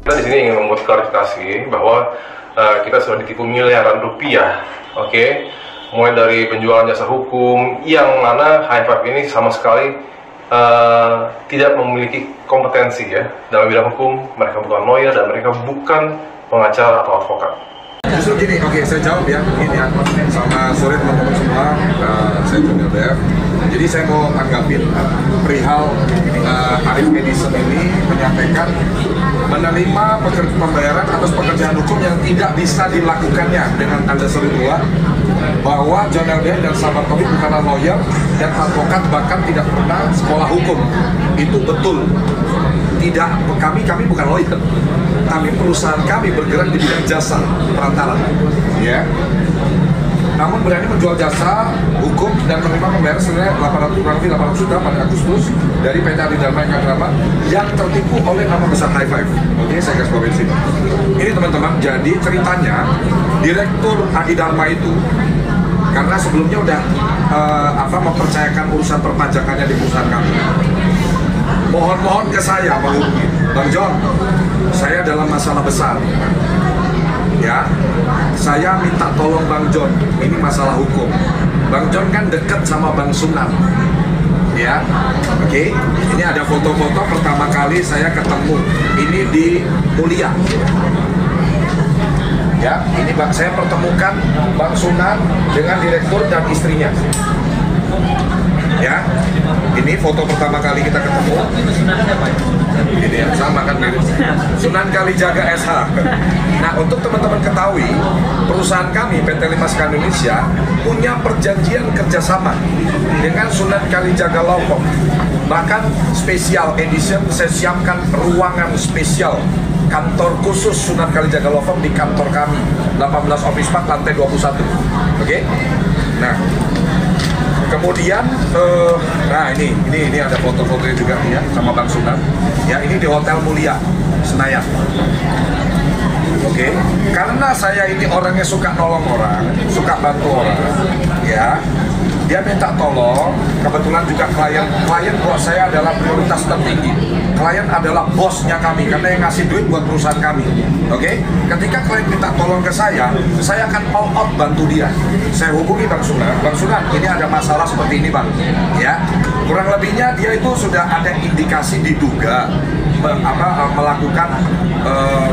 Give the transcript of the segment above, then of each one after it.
Kita di sini ingin membuat klarifikasi bahwa kita sudah ditipu miliaran rupiah, oke? Mulai dari penjualan jasa hukum yang mana High5 ini sama sekali tidak memiliki kompetensi ya dalam bidang hukum. Mereka bukan lawyer dan mereka bukan pengacara atau advokat. Justru gini, oke, saya jawab ya, ini ya, sama sore teman-teman semua, saya John LDF. Jadi saya mau tanggapin perihal Arif Edison ini menyampaikan menerima pembayaran atas pekerjaan hukum yang tidak bisa dilakukannya dengan tanda seru dua, bahwa John LDF dan sahabat kami bukanlah lawyer dan advokat, bahkan tidak pernah sekolah hukum. Itu betul. Tidak, kami bukan lawyer, tapi perusahaan kami bergerak di bidang jasa perantara, ya. Namun berani menjual jasa hukum dan menerima pembayaran senilai 800 juta pada Agustus dari PT Adi Dharma yang tertipu oleh nama besar High5. Oke, saya kasih bawain sini. Ini teman-teman, jadi ceritanya Direktur Adi Dharma itu karena sebelumnya udah mempercayakan urusan perpajakannya di perusahaan kami. Mohon ke saya menghubungi Bang John, saya dalam masalah besar, ya. Saya minta tolong Bang John, ini masalah hukum. Bang John kan dekat sama Bang Sunan, ya. Oke. Ini ada foto-foto pertama kali saya ketemu. Ini di Mulia. Ya, ini saya pertemukan Bang Sunan dengan direktur dan istrinya. Ya, ini foto pertama kali kita ketemu. Ini yang sama kan mirip. Sunan Kalijaga SH. Nah, untuk teman-teman ketahui, perusahaan kami PT Limaska Indonesia punya perjanjian kerjasama dengan Sunan Kalijaga Law Firm. Bahkan spesial edition, saya siapkan ruangan spesial kantor khusus Sunan Kalijaga Law Firm di kantor kami 18 Office Park lantai 21. Oke? Nah, kemudian nah ini ada foto-fotonya juga ya sama Bang Sunan. Ya, ini di Hotel Mulia Senayan. Oke. Karena saya ini orangnya suka nolong orang, suka bantu orang, ya. Dia minta tolong, kebetulan juga klien buat saya adalah prioritas tertinggi. Klien adalah bosnya kami, karena yang ngasih duit buat perusahaan kami. Oke? Ketika klien minta tolong ke saya akan all out bantu dia. Saya hubungi Bang Sunan, ini ada masalah seperti ini Bang. Ya, kurang lebihnya dia itu sudah ada indikasi diduga melakukan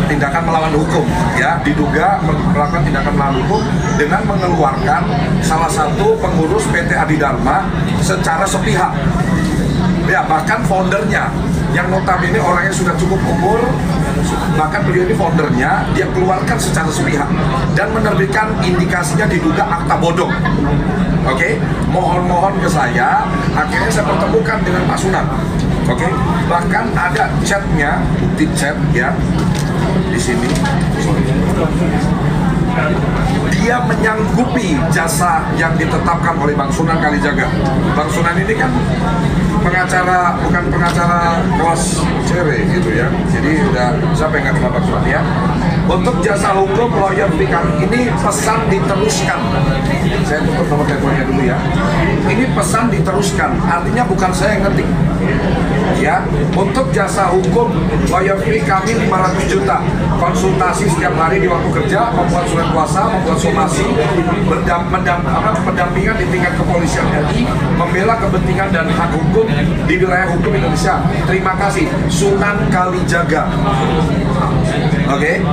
tindakan melawan hukum, ya, diduga melakukan tindakan melawan hukum dengan mengeluarkan salah satu pengurus PT Adi Dharma secara sepihak, ya, bahkan foundernya yang notabene orangnya sudah cukup umur, bahkan beliau ini foundernya, dia keluarkan secara sepihak dan menerbitkan indikasinya diduga akta bodong. Oke, mohon ke saya, akhirnya saya pertemukan dengan Pak Sunan. Oke, bahkan ada chatnya, bukti chat ya di sini. Dia menyanggupi jasa yang ditetapkan oleh Bang Sunan Kalijaga. Bang Sunan ini kan pengacara, bukan pengacara kelas cewek gitu ya. Jadi udah siapa yang nggak kenal Bang Sunan ya. Untuk jasa hukum lawyer fee kami ini pesan diteruskan. Saya tutup nomor teleponnya dulu ya. Ini pesan diteruskan, artinya bukan saya yang ngetik. Ya, untuk jasa hukum lawyer fee kami 500 juta. Konsultasi setiap hari di waktu kerja, membuat surat kuasa, membuat somasi, pendampingan di tingkat kepolisian RI, membela kepentingan dan hak hukum di wilayah hukum Indonesia. Terima kasih, Sunan Kalijaga. Oke,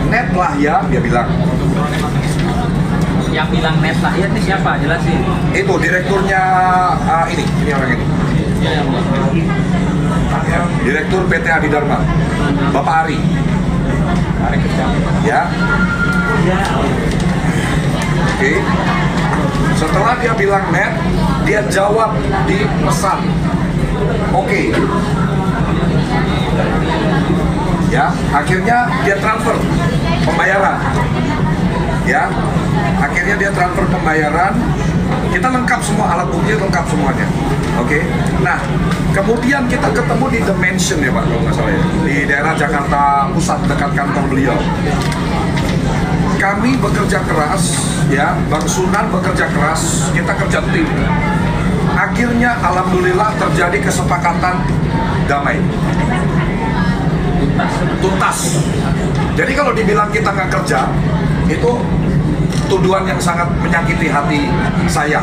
net lah ya, dia bilang. Yang bilang net lah ya, itu siapa? Jelasin. Itu direkturnya ini orang ini. Ya, Direktur PT Adi Dharma, Bapak Ari. Ya. Oke. Setelah dia bilang net, dia jawab di pesan. Oke. Ya, akhirnya dia transfer pembayaran. Ya, akhirnya dia transfer pembayaran. Kita lengkap semua, alat bukti lengkap semuanya. Oke. Nah, kemudian kita ketemu di The Mansion ya Pak, kalau nggak salah ya, di daerah Jakarta Pusat dekat kantor beliau. Kami bekerja keras, ya, Bang Sunan bekerja keras, kita kerja tim. Akhirnya alhamdulillah terjadi kesepakatan damai. tuntas. Jadi kalau dibilang kita nggak kerja, itu tuduhan yang sangat menyakiti hati saya.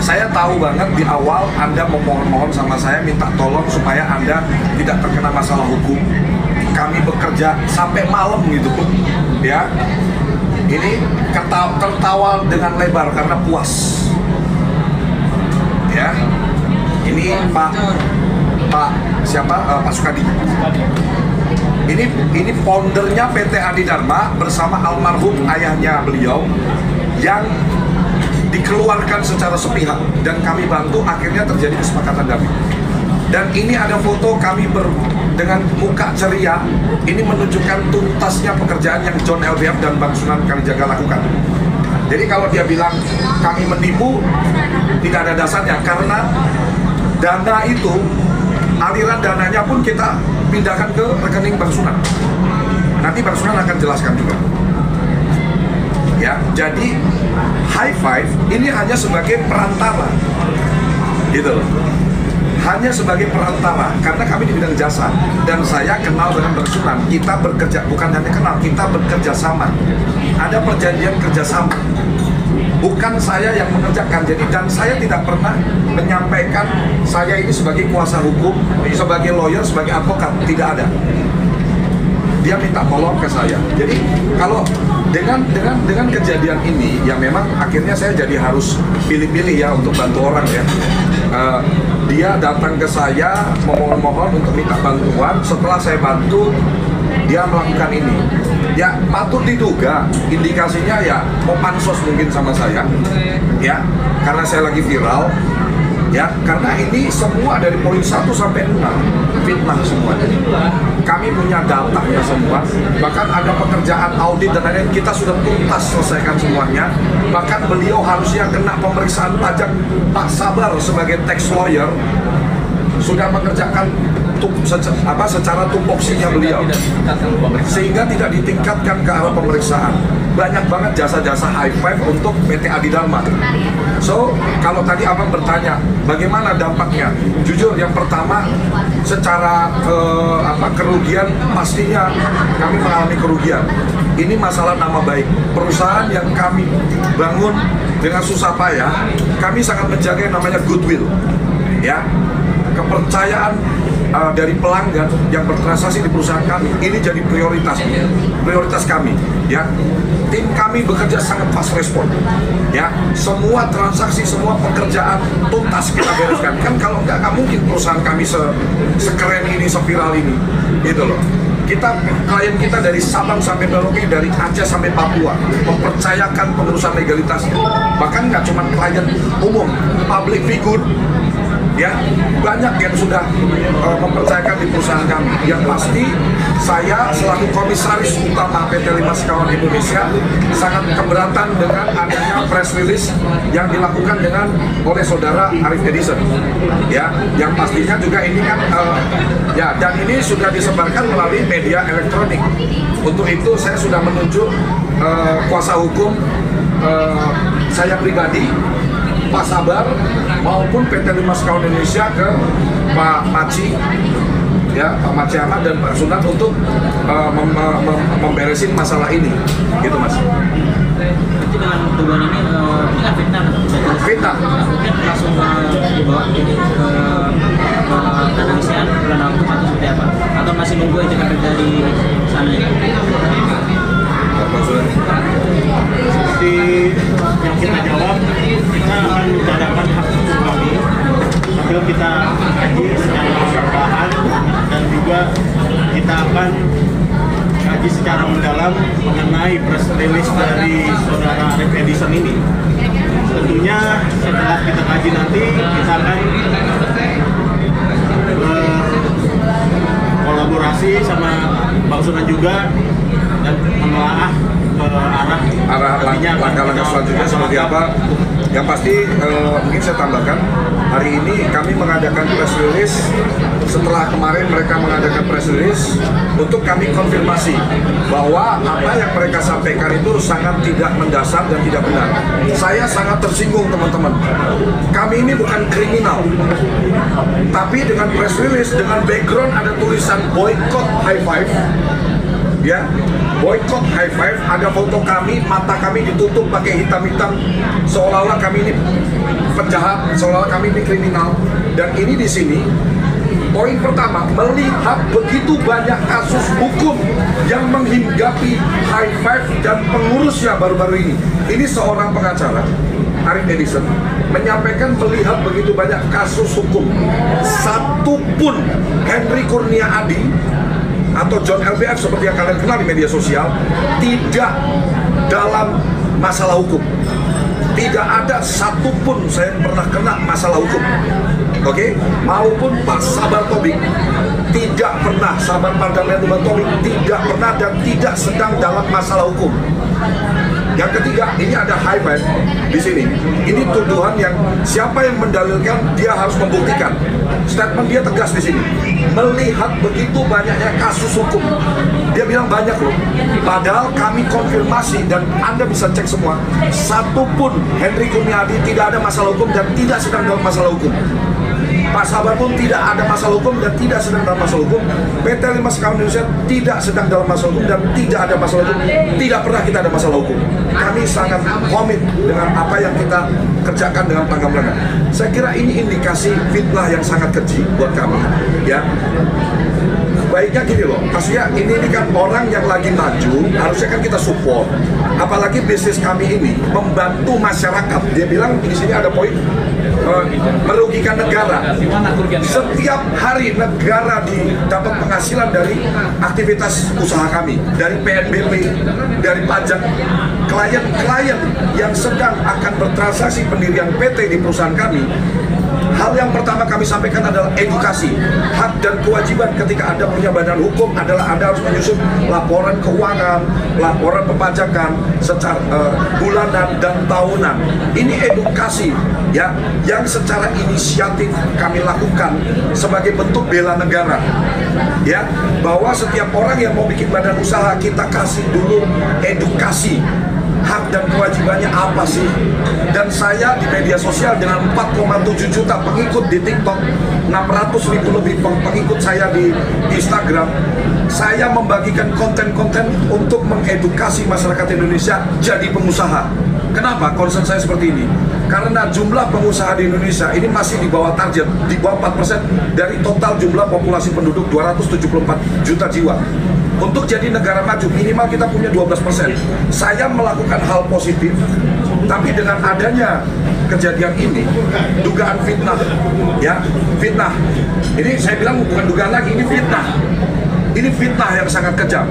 Saya tahu banget di awal Anda memohon-mohon sama saya, minta tolong supaya Anda tidak terkena masalah hukum. Kami bekerja sampai malam gitu, ya. Ini tertawa dengan lebar karena puas, ya. Ini Pak siapa? Pak Sukadi. Ini foundernya PT Adidharma bersama almarhum ayahnya beliau yang dikeluarkan secara sepihak dan kami bantu akhirnya terjadi kesepakatan damai. Dan ini ada foto kami dengan muka ceria. Ini menunjukkan tuntasnya pekerjaan yang John LBF dan Bang Sunan Kalijaga lakukan. Jadi kalau dia bilang kami menipu, tidak ada dasarnya karena dana itu, aliran dananya pun kita pindahkan ke rekening Bang Sunan. Nanti Bang Sunan akan jelaskan juga. Ya, jadi High Five ini hanya sebagai perantara, gitu loh. Hanya sebagai perantara, karena kami di bidang jasa dan saya kenal dengan Bang Sunan. Kita bekerja, bukan hanya kenal, kita bekerja sama. Ada perjanjian kerjasama. Bukan saya yang mengerjakan, jadi dan saya tidak pernah menyampaikan saya ini sebagai kuasa hukum, sebagai lawyer, sebagai advokat, tidak ada. Dia minta tolong ke saya. Jadi kalau dengan kejadian ini, ya memang akhirnya saya jadi harus pilih-pilih ya untuk bantu orang ya. Dia datang ke saya memohon-mohon untuk minta bantuan. Setelah saya bantu, dia melakukan ini. Ya patut diduga indikasinya ya mau pansos mungkin sama saya, ya karena saya lagi viral. Ya, karena ini semua dari poin 1 sampai 6 fitnah semuanya. Kami punya datanya semua, bahkan ada pekerjaan audit dan lain-lain kita sudah tuntas selesaikan semuanya. Bahkan beliau harusnya kena pemeriksaan pajak. Pak Sabar sebagai tax lawyer sudah mengerjakan secara tupoksinya beliau, sehingga tidak ditingkatkan ke arah pemeriksaan. Banyak banget jasa-jasa High Five untuk PT Adidharma. So, kalau tadi Abang bertanya, bagaimana dampaknya? Jujur, yang pertama, secara kerugian, pastinya kami mengalami kerugian. Ini masalah nama baik. Perusahaan yang kami bangun dengan susah payah, kami sangat menjaga yang namanya goodwill. Ya, kepercayaan dari pelanggan yang bertransaksi di perusahaan kami ini jadi prioritas kami, ya. Tim kami bekerja sangat fast respon, ya. Semua transaksi, semua pekerjaan tuntas kita bereskan. Kan kalau nggak mungkin perusahaan kami sekeren ini, seviral ini, gitu loh. Klien kita dari Sabang sampai Merauke, dari Aceh sampai Papua mempercayakan pengurusan legalitasnya. Bahkan nggak cuma klien umum, public figure, ya banyak yang sudah mempercayakan di perusahaan kami. Yang pasti saya selaku komisaris utama PT Lima Sekawan Indonesia sangat keberatan dengan adanya press release yang dilakukan oleh saudara Arif Edison, ya, yang pastinya juga ini kan ya, dan ini sudah disebarkan melalui media elektronik. Untuk itu saya sudah menunjuk kuasa hukum saya pribadi, Pak Sabar maupun PT Lima Sekawan Indonesia ke Pak Maci, ya, Pak Maci Ahmad dan Pak Sunan untuk memberesin masalah ini, gitu Mas. Berarti dengan tuduhan ini kan fitnah, Fitnah. Mungkin langsung dibawa jadi ke tanah isian bulan hukum atau seperti apa? Atau masih nunggu itu kerja di sana ya? Seperti yang kita jawab, kita akan menjalankan hak hukum kami sambil kita kaji secara perlahan, dan juga kita akan kaji secara mendalam mengenai press release dari saudara Arif Edison ini. Tentunya setelah kita kaji nanti, kita akan berkolaborasi sama Bang Sunan juga dan menelaah langkah-langkah selanjutnya seperti apa. Yang pasti mungkin saya tambahkan, hari ini kami mengadakan press release setelah kemarin mereka mengadakan press release untuk kami konfirmasi bahwa apa yang mereka sampaikan itu sangat tidak mendasar dan tidak benar. Saya sangat tersinggung teman-teman. Kami ini bukan kriminal, tapi dengan press release dengan background ada tulisan boycott high five, ya, boycott high five, ada foto kami, mata kami ditutup pakai hitam-hitam, seolah-olah kami ini penjahat, seolah-olah kami ini kriminal. Dan ini di sini poin pertama, melihat begitu banyak kasus hukum yang menghinggapi high five dan pengurusnya baru-baru ini. Ini seorang pengacara, Arif Edison, menyampaikan melihat begitu banyak kasus hukum, satu pun Henry Kurnia Adi atau John LBF seperti yang kalian kenal di media sosial tidak dalam masalah hukum. Tidak ada satupun saya pernah kena masalah hukum. Oke, maupun Pak Sabar Tobing tidak pernah, Sabar Pardamaian Tobing tidak pernah dan tidak sedang dalam masalah hukum. Yang ketiga, ini ada high five di sini. Ini tuduhan yang siapa yang mendalilkan dia harus membuktikan. Statement dia tegas di sini. Melihat begitu banyaknya kasus hukum, dia bilang banyak loh. Padahal kami konfirmasi dan Anda bisa cek semua. Satu pun Henry Kurniadi tidak ada masalah hukum dan tidak sedang dalam masalah hukum. Pak Sabar pun tidak ada masalah hukum dan tidak sedang dalam masalah hukum. PT Lima Sekawan Indonesia tidak sedang dalam masalah hukum dan tidak ada masalah hukum. Tidak pernah kita ada masalah hukum. Kami sangat komit dengan apa yang kita kerjakan dengan pelanggan-pelanggan. Saya kira ini indikasi fitnah yang sangat keji buat kami, ya. Baiknya gini loh, maksudnya ini kan orang yang lagi maju, harusnya kan kita support. Apalagi bisnis kami ini membantu masyarakat. Dia bilang di sini ada poin merugikan negara. Setiap hari negara dapat penghasilan dari aktivitas usaha kami, dari PNBP, dari pajak. Klien-klien yang sedang akan bertransaksi pendirian PT di perusahaan kami, hal yang pertama kami sampaikan adalah edukasi. Hak dan kewajiban ketika Anda punya badan hukum adalah Anda harus menyusun laporan keuangan, laporan perpajakan secara bulanan dan tahunan. Ini edukasi, ya, yang secara inisiatif kami lakukan sebagai bentuk bela negara, ya, bahwa setiap orang yang mau bikin badan usaha kita kasih dulu edukasi. Hak dan kewajibannya apa sih? Dan saya di media sosial dengan 4,7 juta pengikut di TikTok, 600.000 lebih pengikut saya di Instagram, saya membagikan konten-konten untuk mengedukasi masyarakat Indonesia jadi pengusaha. Kenapa concern saya seperti ini? Karena jumlah pengusaha di Indonesia ini masih di bawah target, di bawah 4% dari total jumlah populasi penduduk 274 juta jiwa. Untuk jadi negara maju minimal kita punya 12%. Saya melakukan hal positif, tapi dengan adanya kejadian ini, dugaan fitnah, ya, fitnah. Ini saya bilang bukan dugaan lagi, ini fitnah. Ini fitnah yang sangat kejam.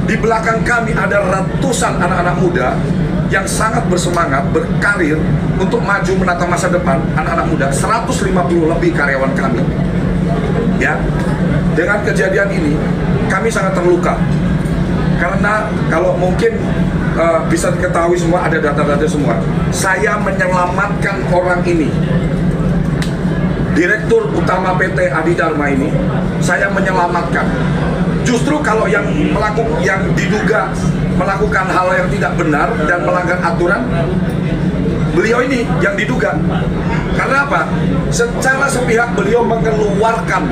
Di belakang kami ada ratusan anak-anak muda yang sangat bersemangat, berkarir untuk maju menata masa depan. Anak-anak muda, 150 lebih karyawan kami. Ya, dengan kejadian ini kami sangat terluka karena kalau mungkin bisa diketahui semua, ada data-data semua. Saya menyelamatkan orang ini, Direktur Utama PT Adi Dharma ini, saya menyelamatkan. Justru kalau yang diduga melakukan hal yang tidak benar dan melanggar aturan, beliau ini yang diduga. Karena apa? Secara sepihak beliau mengeluarkan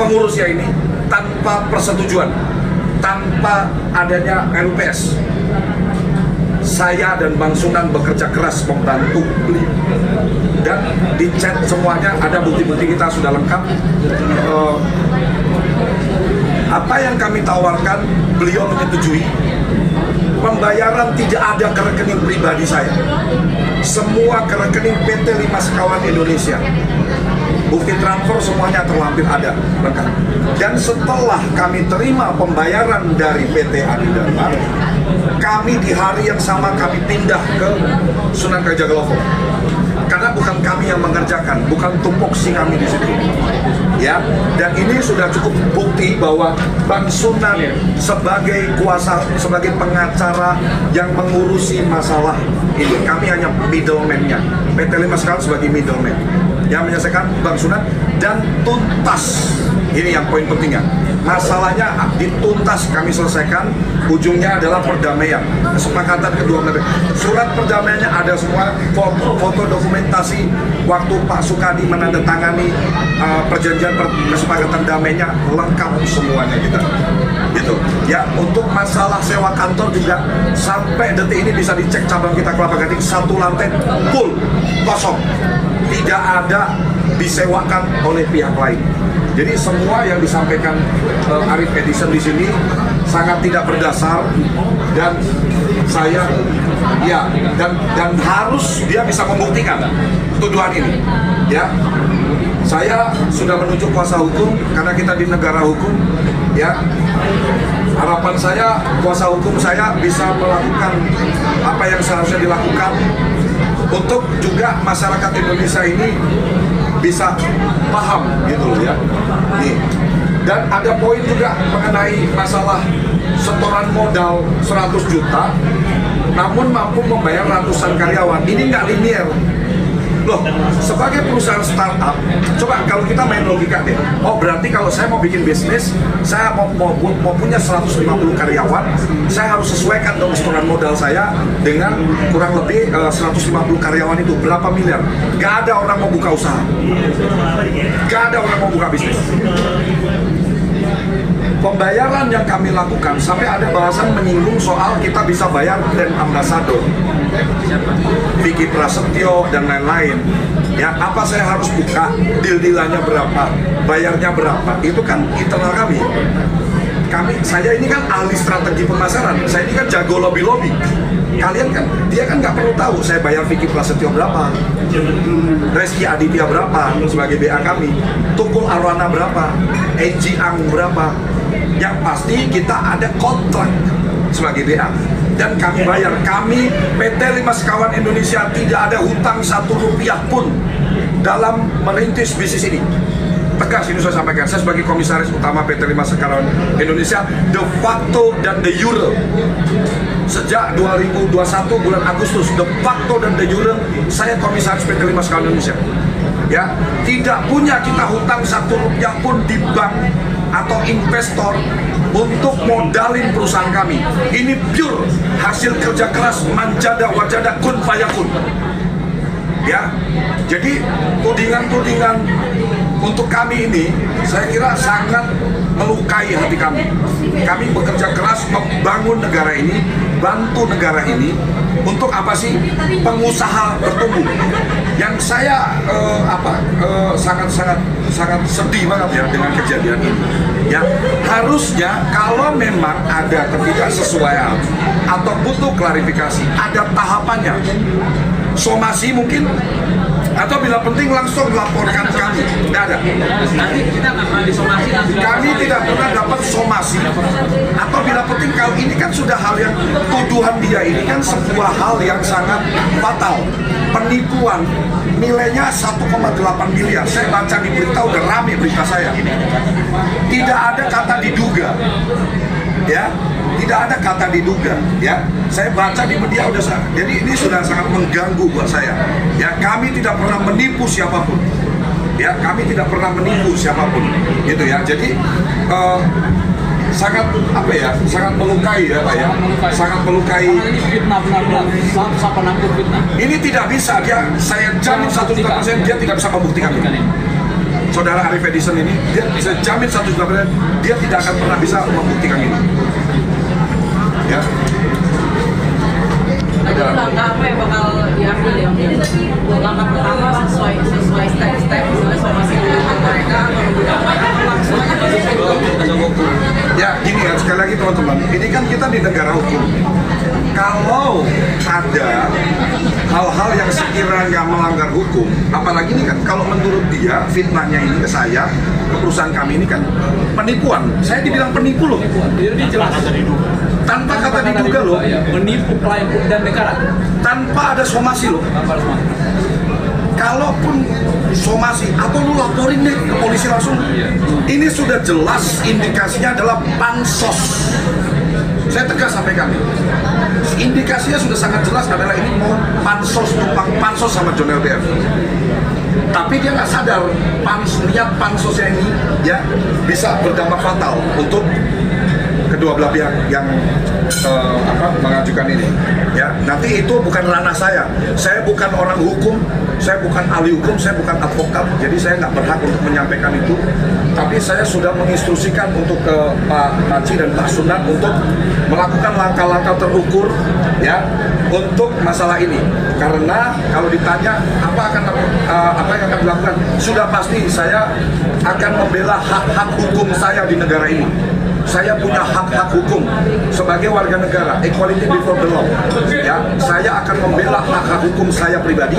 pengurusnya ini tanpa persetujuan, tanpa adanya LPS. Saya dan Bang Sunan bekerja keras membantu beliau. Dan di chat semuanya ada bukti-bukti, kita sudah lengkap. Apa yang kami tawarkan, beliau menyetujui. Pembayaran tidak ada ke rekening pribadi saya. Semua ke rekening PT Lima Sekawan Indonesia. Bukti transfer semuanya terlampir ada, lengkap. Dan setelah kami terima pembayaran dari PT Adi Dharma, kami di hari yang sama kami pindah ke Sunan Kalijaga. Karena Karena bukan kami yang mengerjakan, bukan tupoksi kami di situ. Ya, dan ini sudah cukup bukti bahwa Bang Sunan sebagai kuasa, sebagai pengacara yang mengurusi masalah ini, kami hanya middleman-nya. PT Lima Sekawan sebagai middleman yang menyelesaikan Bang Sunan dan tuntas. Ini yang poin pentingnya. Masalahnya dituntas, kami selesaikan. Ujungnya adalah perdamaian, kesepakatan kedua negara. Surat perdamaiannya ada semua, foto dokumentasi waktu Pak Sukadi menandatangani perjanjian kesepakatan damainya, lengkap semuanya kita. Gitu. Ya, untuk masalah sewa kantor juga sampai detik ini bisa dicek cabang kita Kelapa Gading, satu lantai full kosong, tidak ada disewakan oleh pihak lain. Jadi semua yang disampaikan Arif Edison di sini sangat tidak berdasar, dan saya dan harus dia bisa membuktikan tuduhan ini. Ya, saya sudah menunjuk kuasa hukum karena kita di negara hukum. Ya, harapan saya kuasa hukum saya bisa melakukan apa yang seharusnya dilakukan untuk juga masyarakat Indonesia ini bisa paham gitu loh ya. Nih. Dan ada poin juga mengenai masalah setoran modal 100 juta namun mampu membayar ratusan karyawan. Ini nggak linear. Loh, sebagai perusahaan startup, coba kalau kita main logika deh. Oh, berarti kalau saya mau bikin bisnis, saya mau punya 150 karyawan, saya harus sesuaikan dong setoran modal saya dengan kurang lebih 150 karyawan itu berapa miliar. Gak ada orang mau buka usaha, gak ada orang mau buka bisnis. Pembayaran yang kami lakukan sampai ada bahasan menyinggung soal kita bisa bayar brand ambassador, Vicky Prasetyo dan lain-lain. Ya, apa saya harus buka, deal-dealannya berapa, bayarnya berapa, itu kan internal kami. Saya ini kan ahli strategi pemasaran, saya ini kan jago lobby-lobby. Kalian kan, dia kan nggak perlu tahu saya bayar Vicky Prasetyo berapa, Reski Aditya berapa sebagai BA kami, Tukul Arwana berapa, Eji Ang berapa. Yang pasti kita ada kontrak sebagai BA dan kami bayar. Kami PT Lima Sekawan Indonesia tidak ada hutang 1 rupiah pun dalam merintis bisnis ini. Tegas ini saya sampaikan, saya sebagai komisaris utama PT Lima Sekawan Indonesia de facto dan de jure sejak 2021 bulan Agustus, de facto dan de jure saya komisaris PT Lima Sekawan Indonesia. Ya, tidak punya kita hutang 1 rupiah pun di bank atau investor untuk modalin perusahaan kami. Ini pure hasil kerja keras manjada wajada kun fayakun. Ya, jadi tudingan-tudingan untuk kami ini saya kira sangat melukai hati kami. Kami bekerja keras membangun negara ini, bantu negara ini untuk apa sih? Pengusaha bertumbuh. Yang saya sangat sedih banget ya dengan kejadian ini. Ya, harusnya kalau memang ada ketidaksesuaian atau butuh klarifikasi, ada tahapannya. Somasi mungkin, atau bila penting langsung laporkan kami. Tidak ada. Nanti kita nggak pernah disomasi. Kami tidak pernah dapat somasi. Atau bila penting, kalau ini kan sudah hal yang tuduhan dia ini kan sebuah hal yang sangat fatal. Penipuan nilainya 1,8 miliar. Saya baca di berita, udah rame berita saya. Tidak ada kata diduga. Ya, tidak ada kata diduga. Ya, saya baca di media udah jadi ini sudah sangat mengganggu buat saya. Ya, kami tidak pernah menipu siapapun. Ya, kami tidak pernah menipu siapapun. Gitu ya. Jadi sangat apa ya, sangat melukai ya Pak ya, sangat melukai. Ini fitnah benar-benar, siapa nangkut fitnah. Ini tidak bisa, saya jamin 100% dia tidak bisa membuktikan ini. Saudara Arif Edison ini, dia bisa jamin 100% dia tidak akan pernah bisa membuktikan ini. Ya. Ada langkah apa yang bakal diambil ya? Langkah pertama sesuai step-step, misalnya somasi dengan mereka atau langsung aja. Ya, gini ya, sekali lagi teman-teman, ini kan kita di negara hukum. Kalau ada hal-hal yang sekiranya melanggar hukum, apalagi ini kan kalau menurut dia fitnahnya ini ke saya, ke perusahaan kami ini kan penipuan. Saya dibilang penipu loh. Jadi jelas Tanpa kata diduga loh. menipu klien dan negara Tanpa ada somasi loh. kalaupun somasi atau lu laporin deh ke polisi langsung, ini sudah jelas indikasinya adalah pansos. Saya tegas sampaikan, indikasinya sudah sangat jelas adalah ini mau pansos, numpang pansos sama John LBF. Tapi dia nggak sadar niat pansosnya ini ya bisa berdampak fatal untuk kedua belah pihak yang mengajukan ini. Ya, nanti itu bukan ranah saya. Saya bukan orang hukum, saya bukan ahli hukum, saya bukan advokat. Jadi saya nggak berhak untuk menyampaikan itu. Tapi saya sudah menginstruksikan untuk ke Pak Panci dan Pak Sunat untuk melakukan langkah-langkah terukur ya untuk masalah ini. Karena kalau ditanya apa yang akan dilakukan, sudah pasti saya akan membela hak-hak hukum saya di negara ini. Saya punya hak-hak hukum sebagai warga negara, equality before the law. Ya, saya akan membela hak-hak hukum saya pribadi.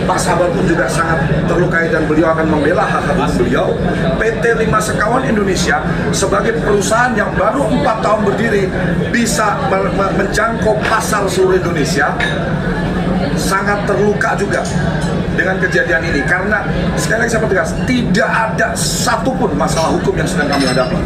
Pak Sabar pun juga sangat terlukai dan beliau akan membela hak-hak hukum beliau. PT 5 Sekawan Indonesia sebagai perusahaan yang baru 4 tahun berdiri bisa menjangkau pasar seluruh Indonesia, sangat terluka juga dengan kejadian ini. Karena sekali lagi saya tegas, tidak ada satupun masalah hukum yang sedang kami hadapi.